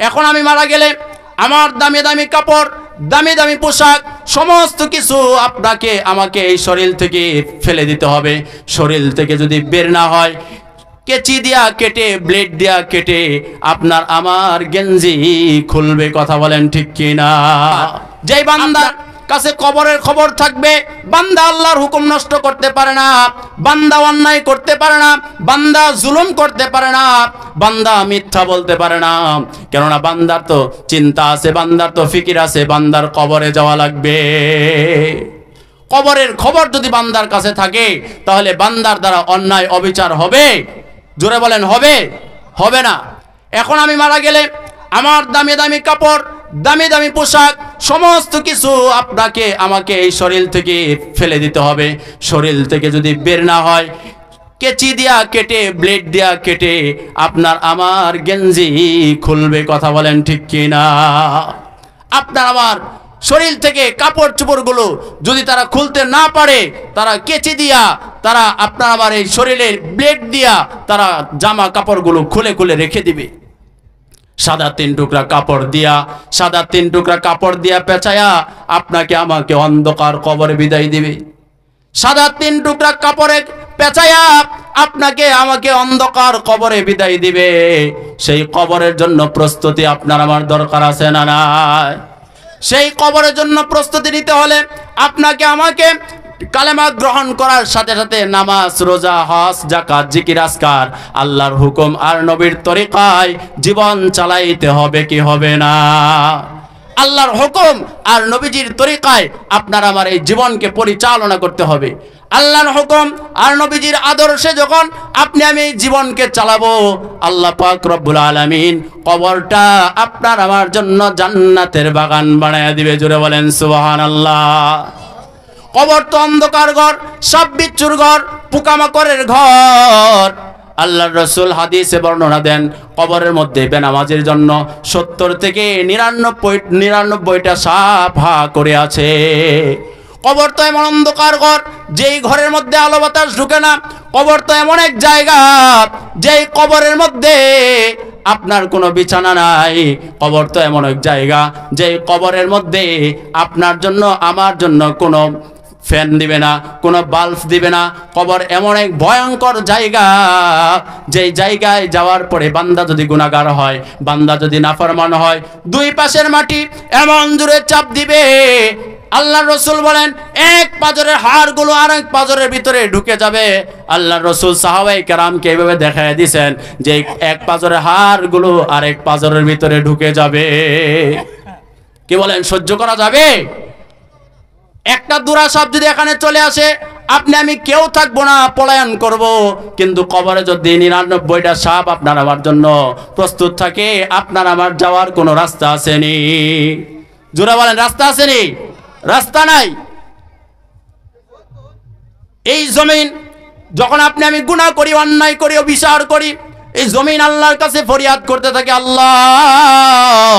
এখন আমি মারা গেলে আমার দামি দামি কাপড়, দামি দামি পোশাক, সমস্ত কিছু আপনাকে আমাকে এই শরীর থেকে ফেলে দিতে হবে। শরীর থেকে যদি বের না হয়, কেচি দিয়া কেটে, ব্লেড দিয়া কেটে আপনার আমার গেঞ্জি খুলবে। কথা বলেন ঠিক কিনা? যেই বান্দার কাছে কবরের খবর থাকবে, বান্দা আল্লাহর হুকুম নষ্ট করতে পারে না, বান্দা অন্যায় করতে পারে না, বান্দা জুলুম করতে পারে না, বান্দা মিথ্যা বলতে পারে না। কেননা বান্দার তো চিন্তা আছে, বান্দার তো ফিকির আছে, বান্দার কবরে যাওয়া লাগবে। কবরের খবর যদি বান্দার কাছে থাকে, তাহলে বান্দার দ্বারা অন্যায় অবিচার হবে? জোরে বলেন হবে? হবে না। এখন আমি মারা গেলে আমার দামি দামি কাপড়, দামি দামি পোশাক, সমস্ত কিছু আপনাকে আমাকে এই শরীর থেকে ফেলে দিতে হবে। শরীর থেকে যদি বের না হয়, কেচি দিয়া কেটে, ব্লেড দিয়া কেটে আপনার আমার গেঞ্জি খুলবে। কথা বলেন ঠিক কিনা? আপনার আমার শরীর থেকে কাপড় চোপড়গুলো যদি তারা খুলতে না পারে, তারা কেচি দিয়া, তারা আপনার আমার এই শরীরের ব্লেড দিয়া তারা জামা কাপড়গুলো খুলে খুলে রেখে দিবে। সাদা 3 টুকরা কাপড় দিয়া, সাদা 3 টুকরা কাপড় দিয়া পেঁচায়া আপনাকে আমাকে অন্ধকার কবরে বিদায় দিবে। সাদা 3 টুকরা কাপড়ে পেঁচায়া আপনাকে আমাকে অন্ধকার কবরে বিদায় দিবে। সেই কবরের জন্য প্রস্তুতি আপনার আমার দরকার আছে না নাই? সেই কবরের জন্য প্রস্তুতি নিতে হলে আপনাকে আমাকে কালেমা গ্রহণ করার সাথে সাথে নামাজ, রোজা, হজ, যাকাত, জিকির, আজকার, আল্লাহর হুকুম আর নবীর তরিকায় জীবন চালাইতে হবে কি হবে না? আল্লাহর হুকুম আর নবীজির তরিকায় আপনার আমার এই জীবনকে পরিচালনা করতে হবে। আল্লাহর হুকুম আর নবীজির আদর্শে যখন আপনি আমি এই জীবনকে চালাবো, আল্লাহ পাক রব্বুল আলামিন কবরটা আপনার আমার জন্য জান্নাতের বাগান বানায় দিবে। জোরে বলেন সুবহানাল্লাহ। কবর তো অন্ধকার ঘর, সাপ বিচ্ছুর ঘর, পোকামাকড়ের ঘর। আল্লাহর রাসূল হাদিসে বর্ণনা দেন, কবরের মধ্যে বেনামাজির জন্য 70 থেকে 99টা সাপ হা করে আছে। কবর তো এমন অন্ধকার ঘর, যেই ঘরের মধ্যে আলো বাতাস ঢুকে না। কবর তো এমন এক জায়গা, যেই কবরের মধ্যে আপনার কোনো বিছানা নাই। কবর তো এমন এক জায়গা, যেই কবরের মধ্যে আপনার জন্য আমার জন্য কোনো ফ্যান দিবে না, কোনো বাল্ব দিবে না। কবর এমন এক ভয়ঙ্কর জায়গা, যেই জায়গায় যাওয়ার পরে বান্দা যদি গুনাহগার হয়, বান্দা যদি নাফরমান হয়, 2 পাশের মাটি এমন জোরে চাপ দিবে। আল্লাহর রাসূল বলেন, এক পাজরের হাড়গুলো আরেক পাজরের ভিতরে ঢুকে যাবে। আল্লাহর রাসূল সাহাবায়ে কেরামকে এইভাবে দেখায় দিয়েছেন যে এক পাজরের হাড়গুলো আরেক পাজরের ভিতরে ঢুকে যাবে। কি বলেন, সহ্য করা যাবে? একটা দুরা সাপ যদি এখানে চলে আসে, আপনি আমি কেউ থাকবো না, পলায়ন করব। কিন্তু কবরে যদি 99টা সাপ আপনার আমার জন্য প্রস্তুত থাকে, আপনার আমার যাওয়ার কোনো রাস্তা আসেনি। জোরে বলেন, রাস্তা আসেনি? রাস্তা নাই। এই জমিন যখন আপনি আমি গুনাহ করি, অন্যায় করি, অবিচার করি, এই জমিন আল্লাহর কাছে ফরিয়াদ করতে থাকে, আল্লাহ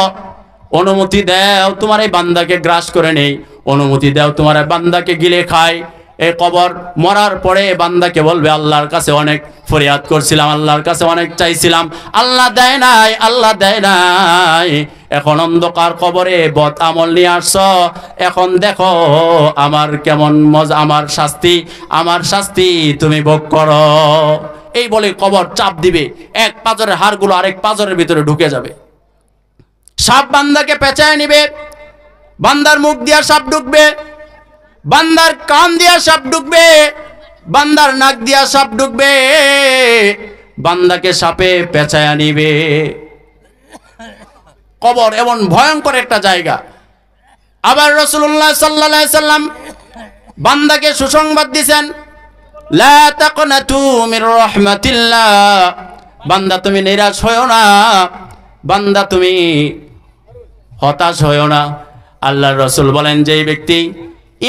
অনুমতি দাও তোমার এই বান্দাকে গ্রাস করে নেই, অনুমতি দাও তোমার এই বান্দাকে গিলে খায়। এই কবর মরার পরে বান্দাকে বলবে, আল্লাহর কাছে অনেক ফরিয়াদ করছিলাম, আল্লাহর কাছে অনেক চাইছিলাম, আল্লাহ দেয় নাই, আল্লাহ দেয় নাই। এখন অন্ধকার কবরে বদ আমল নিয়ে আসছো, এখন দেখো আমার কেমন মজা, আমার শাস্তি তুমি ভোগ করো। এই বলে কবর চাপ দিবে, এক পাজরের হাড়গুলো আরেক পাজরের ভিতরে ঢুকে যাবে। সাপ বান্দাকে পেঁচায় নিবে, বান্দার মুখ দিয়া সাপ ঢুকবে, বান্দার কান দিয়া সাপ ঢুকবে, বান্দার নাক দিয়া সাপ ঢুকবে, বান্দাকে সাপে পেঁচায় নিবে। কবর এমন ভয়ঙ্কর একটা জায়গা। আবার রাসূলুল্লাহ সাল্লাল্লাহু আলাইহি সাল্লাম বান্দাকে সুসংবাদ দিয়েছেন, লা তাকনাতু মির রাহমাতিল্লাহ, বান্দা তুমি নিরাশ হয়ো না, বান্দা তুমি হতাশ হয়ো না। আল্লাহর রাসূল বলেন, যেই ব্যক্তি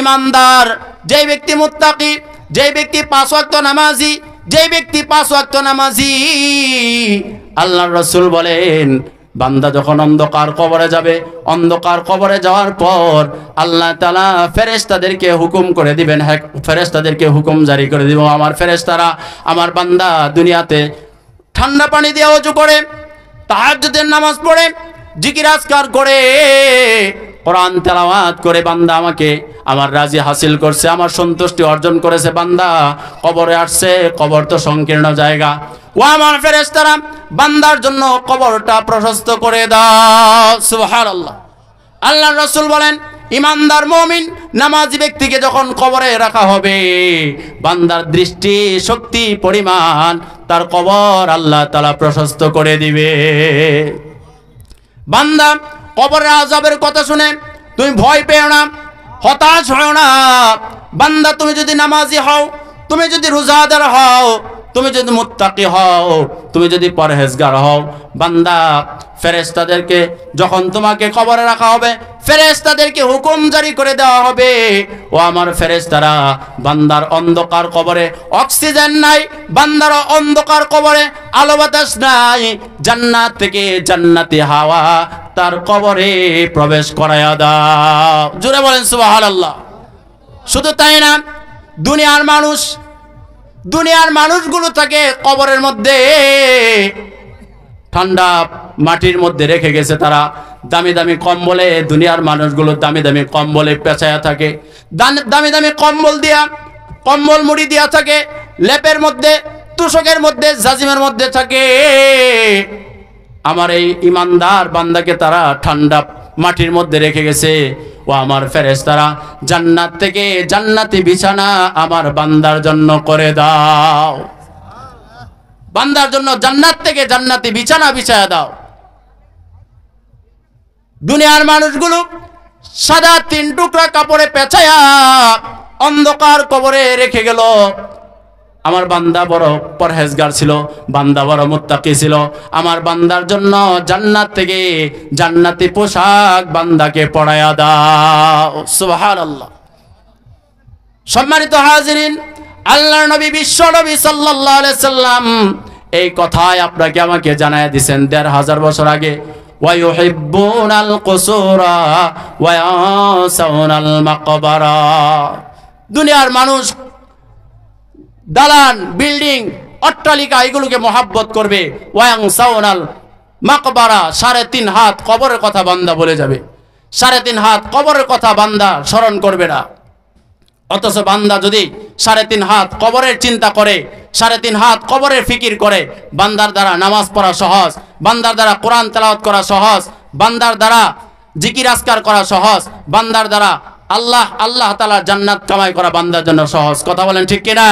ইমানদার, যেই ব্যক্তি মুত্তাকি, যেই ব্যক্তি 5 ওয়াক্ত নামাজি, যেই ব্যক্তি 5 ওয়াক্ত নামাজি, আল্লাহর রাসূল বলেন বান্দা যখন অন্ধকার কবরে যাবে, অন্ধকার কবরে যাওয়ার পর আল্লাহ তাআলা ফেরেশতাদেরকে হুকুম করে দিবেন, ফেরেশতাদেরকে হুকুম জারি করে দিব, আমার ফেরেশতারা আমার বান্দা দুনিয়াতে ঠান্ডা পানি দিয়ে ওযু করে, তাহাজ্জুদের নামাজ পড়ে, জিকির আজকার করে, কোরআন তেলাওয়াত করে বান্দা আমাকে আমার রাজি হাসিল করছে, আমার সন্তুষ্টি অর্জন করেছে, বান্দা কবরে আসছে। কবর তো সংকীর্ণ জায়গা। ও আমার ফেরেশতারা, বান্দার জন্য কবরটা প্রশস্ত করে দাও। সুবহানাল্লাহ। আল্লাহর রাসূল বলেন, ইমানদার মুমিন নামাজি ব্যক্তিকে যখন কবরে রাখা হবে, বান্দার দৃষ্টি শক্তি পরিমাণ তার কবর আল্লাহ তাআলা প্রশস্ত করে দিবে। বান্দা কবরের আযাবের কথা শুনে তুমি ভয় পেও না, হতাশ হও না। বান্দা তুমি যদি নামাজি হও, তুমি যদি রোজাদার হও, তুমি যদি মুত্তাকি হও, তুমি যদি পরহেজগার হও, বান্দা ফেরেশতাদেরকে যখন তোমাকে কবরে রাখা হবে, ফেরেশতাদেরকে হুকুম জারি করে দেওয়া হবে, ও আমার ফেরেশতারা, বান্দার অন্ধকার কবরে অক্সিজেন নাই, বান্দার অন্ধকার কবরে আলো বাতাস নাই, জান্নাত থেকে জান্নাতি হাওয়া তার কবরে প্রবেশ করায়া দাও। জোরে বলেন সুবহানাল্লাহ। শুধু তাই না, দুনিয়ার মানুষগুলো থাকে কবরের মধ্যে, ঠান্ডা মাটির মধ্যে রেখে গেছে তারা দামি দামি কম্বলে। দুনিয়ার মানুষগুলো দামি দামি কম্বলে পেঁচায়া থাকে, দামি দামি কম্বল মুড়ি দিয়া থাকে, লেপের মধ্যে, তুষকের মধ্যে, জাজিমের মধ্যে থাকে। আমার এই ইমানদার বান্দাকে তারা ঠান্ডা মাটির মধ্যে রেখে গেছে। ও আমার ফেরেশতারা, জান্নাত থেকে জান্নাতি বিছানা আমার বান্দার জন্য করে দাও। বান্দার জন্য জান্নাত থেকে জান্নাতি বিছানা বিছায়া দাও। দুনিয়ার মানুষগুলো সাদা 3 টুকরা কাপড়ে পেঁচায়া অন্ধকার কবরে রেখে গেল। আমার বান্দা বড় পরহেজগার ছিল, বান্দা বড় মুত্তাকি ছিল, আমার বান্দার জন্য জান্নাত থেকে জান্নাতি পোশাক বান্দাকে পরায়া দাও। সুবহানাল্লাহ। সম্মানিত হাজিরিন, আল্লাহর নবী বিশ্ব নবী সাল্লাল্লাহু আলাইহি সাল্লাম এই কথাই আপনাকে আমাকে জানায়া দিয়েছেন 1500 বছর আগে। ওয়া ইউহিব্বুনাল কুসুরা ওয়া ইয়াসাউনাল মাকবারা। দুনিয়ার মানুষ দালান, বিল্ডিং, অট্টালিকা এগুলোকে মহাব্বত করবে। ওয়া ইয়াসাউনাল মাকবারা, 3.5 হাত কবরের কথা বান্দা বলে যাবে, 3.5 হাত কবরের কথা বান্দা স্মরণ করবে না। অথচ বান্দা যদি 3.5 হাত কবরের চিন্তা করে, 3.5 হাত কবরের ফিকির করে, বান্দার দ্বারা নামাজ পড়া সহজ, বান্দার দ্বারা কোরআন তেলাওয়াত করা সহজ, বান্দার দ্বারা জিকির আজকার করা সহজ, বান্দার দ্বারা আল্লাহ তাআলা জান্নাত কামাই করা বান্দার জন্য সহজ। কথা বলেন ঠিক কিনা?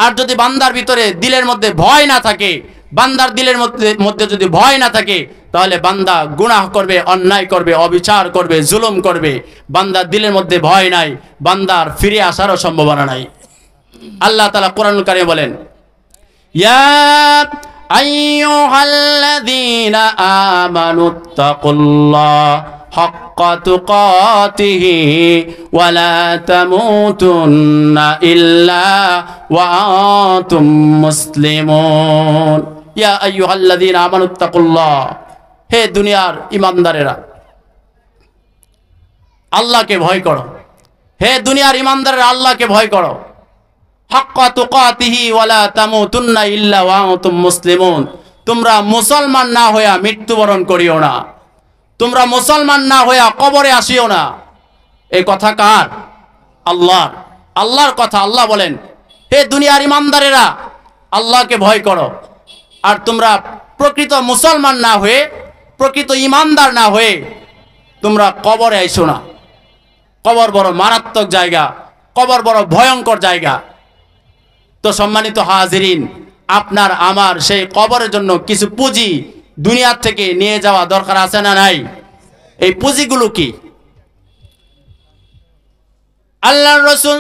আর যদি বান্দার ভিতরে দিলের মধ্যে ভয় না থাকে, বান্দার দিলের মধ্যে যদি ভয় না থাকে, তাহলে বান্দা গুনাহ করবে, অন্যায় করবে, অবিচার করবে, জুলুম করবে। বান্দার দিলের মধ্যে ভয় নাই, বান্দার ফিরে আসারও সম্ভাবনা নাই। আল্লাহ তাআলা কোরআনুল কারীমে বলেন, ইয়া আইয়ুহাল্লাযীনা আমানুত্তাকুল্লাহ হাক্কা তুকাতিহি ওয়া লা তামুতুন্না ইল্লা ওয়া আনতুম মুসলিমুন। ইয়া আইয়ুহাল্লাযীনা আমানুত্তাকুল্লাহ, হে দুনিয়ার ইমানদারেরা, আল্লাহকে ভয় করো। হে দুনিয়ার ইমানদারেরা, আল্লাহকে ভয় করো। হাক্কা তুকাতিহি ওয়া লা তামুতুন্না ইল্লা ওয়া আনতুম মুসলিমুন। তোমরা মুসলমান না হইয়া মৃত্যুবরণ করিও না, তোমরা মুসলমান না হইয়া কবরে আসিও না। এই কথা কার? আল্লাহর কথা। আল্লাহ বলেন, হে দুনিয়ার ইমানদারেরা, আল্লাহকে ভয় করো। আর তোমরা প্রকৃত মুসলমান না হয়ে, প্রকৃত ইমানদার না হয়ে তোমরা কবরে আইসো না। কবর বড় মারাত্মক জায়গা, কবর বড় ভয়ঙ্কর জায়গা। তো সম্মানিত হাজিরিন, আপনার আমার সেই কবরের জন্য কিছু পুঁজি দুনিয়ার থেকে নিয়ে যাওয়া দরকার আছে না নাই? এই পুঁজিগুলো কি? আল্লাহর রাসূল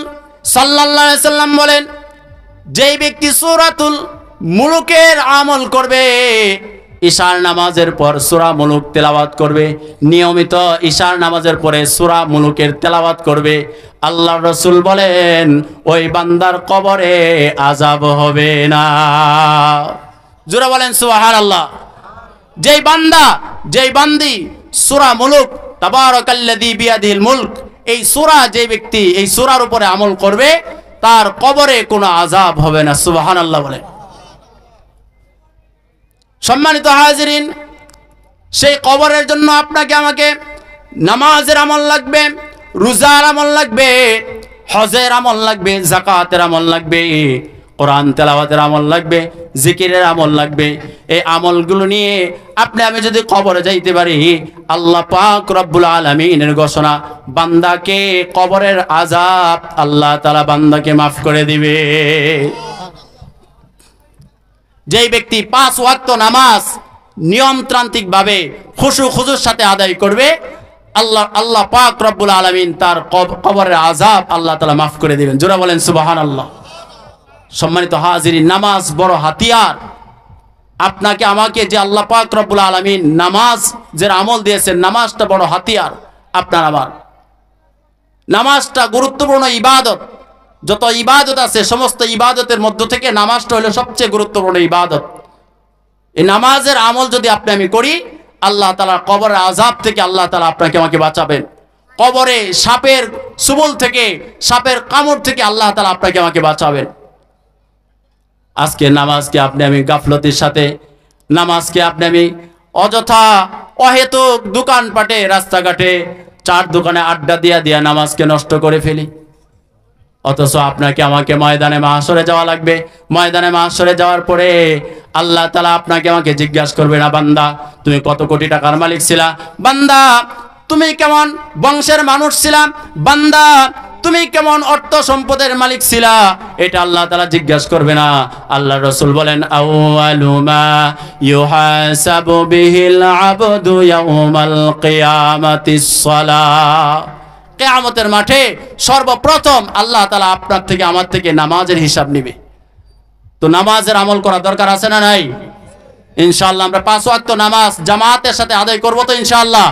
সাল্লাল্লাহু আলাইহি সাল্লাম বলেন, যেই ব্যক্তি সূরাতুল মুলুকের আমল করবে, ইশার নামাজের পর সূরা মুলুক তেলাওয়াত করবে, নিয়মিত ইশার নামাজের পরে সূরা মুলুকের তেলাওয়াত করবে, আল্লাহর রাসূল বলেন ওই বান্দার কবরে আযাব হবে না। জোরে বলেন সুবহানাল্লাহ। যেই বান্দি সূরা মুলুক, তাবারাকাল্লাযী বিয়াদিহিল মুলক, এই সূরা যে ব্যক্তি এই সূরার উপরে আমল করবে, তার কবরে কোনো আযাব হবে না। সুবহানাল্লাহ বলেন। সম্মানিত হাজিরিন, সেই কবরের জন্য আপনাকে আমাকে নামাজের আমল লাগবে, রোজার আমল লাগবে, হজের আমল লাগবে, যাকাতের আমল লাগবে, কোরআন তেলাওয়াতের আমল লাগবে, জিকিরের আমল লাগবে। এই আমলগুলো নিয়ে আপনি আমি যদি কবরে যাইতে পারি, আল্লাহ পাক রব্বুল আলামিনের ঘোষণা, বান্দাকে কবরের আযাব আল্লাহ তাআলা বান্দাকে মাফ করে দিবে। যেই ব্যক্তি 5 ওয়াক্ত নামাজ নিয়মতান্ত্রিক ভাবে খুশু খুজুর সাথে আদায় করবে, আল্লাহ পাক রব্বুল আলামিন তার কবরের আযাব আল্লাহ তাআলা মাফ করে দিবেন। জোরা বলেন সুবহানাল্লাহ। সম্মানিত হাজিরিন, নামাজ বড় হাতিয়ার। আপনাকে আমাকে যে আল্লাহ পাক রব্বুল আলামিন নামাজ যে আমল দিয়েছেন, নামাজটা বড় হাতিয়ার আপনার আমার। নামাজটা গুরুত্বপূর্ণ ইবাদত। যত ইবাদত আছে সমস্ত ইবাদতের মধ্য থেকে নামাজটা হলো সবচেয়ে গুরুত্বপূর্ণ ইবাদত। এই নামাজের আমল যদি আপনি আমি করি, আল্লাহ তাআলা কবরের আযাব থেকে আল্লাহ তাআলা আপনাকে আমাকে বাঁচাবেন। কবরে সাপের সুবল থেকে, সাপের কামড় থেকে আল্লাহ তাআলা আপনাকে আমাকে বাঁচাবেন। আজকে নামাজকে আপনি আমি গাফলতির সাথে, নামাজকে আপনি আমি অযথা অহেতুক দোকানপাটে, রাস্তাঘাটে, চার দোকানে আড্ডা দিয়া নামাজকে নষ্ট করে ফেলি। অথচ আপনাকে আমাকে ময়দানে মাহশরে যাওয়া লাগবে। ময়দানে মাহশরে যাওয়ার পরে আল্লাহ তাআলা আপনাকে আমাকে জিজ্ঞাসা করবে, না বান্দা তুমি কত কোটি টাকার মালিক ছিলা, বান্দা তুমি কেমন বংশের মানুষ ছিলা, বান্দা তুমি কেমন অর্থ সম্পদের মালিক ছিলা, এটা আল্লাহ তাআলা জিজ্ঞাসা করবে না। আল্লাহ রাসূল বলেন, আউয়ালু মা ইউহাসাবু বিহিল আবদু ইয়াউমাল কিয়ামাতিস সালাহ। কিয়ামতের মাঠে সর্বপ্রথম আল্লাহ তাআলা আপনার থেকে আমার থেকে নামাজের হিসাব নেবে। তো নামাজের আমল করা দরকার আছে না নাই? ইনশাআল্লাহ আমরা 5 ওয়াক্ত নামাজ জামাতের সাথে আদায় করব তো ইনশাআল্লাহ।